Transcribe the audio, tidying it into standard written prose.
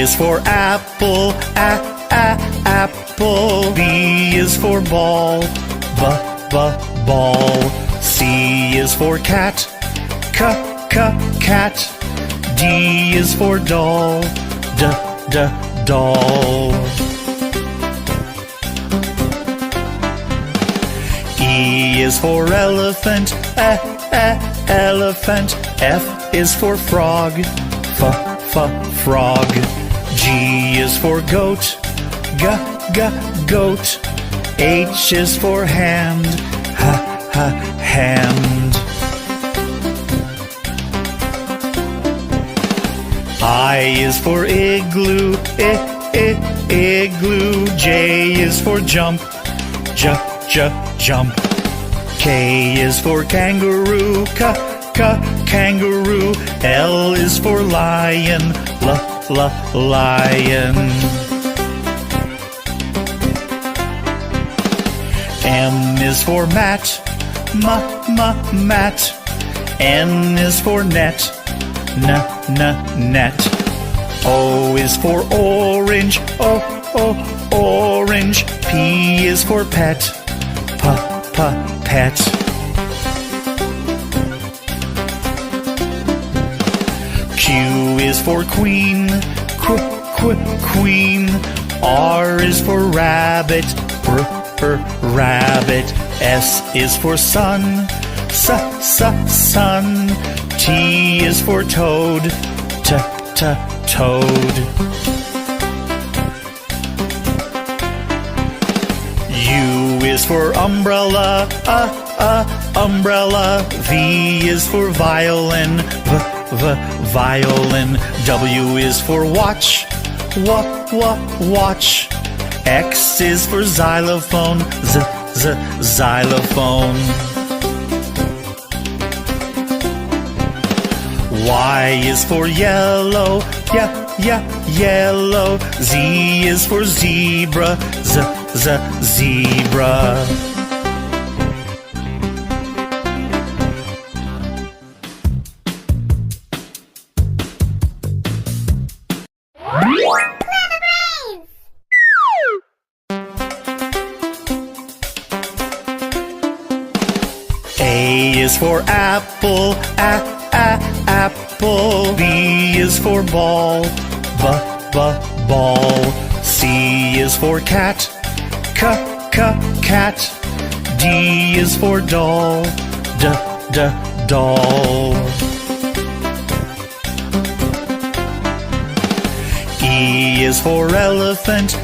is for apple, apple. B is for ball, ball. C is for cat, cat. D is for doll, doll. E is for elephant, elephant. F is for frog, frog. G is for goat, goat. H is for hand, hand. I is for igloo, igloo. J is for jump, jump. K is for kangaroo, kangaroo. L is for lion, lion. M is for mat, mat. N is for net, net. O is for orange, orange. P is for pet, pet. Q is for queen, queen. R is for rabbit, rabbit. S is for sun, sun. T is for toad, toad. U is for umbrella, umbrella. V is for violin, violin. W is for watch, watch. X is for xylophone, xylophone. Y is for yellow, yellow. Z is for zebra, zebra. A is for apple, apple. B is for ball, ball. C is for cat, cat. D is for doll, doll. E is for elephant,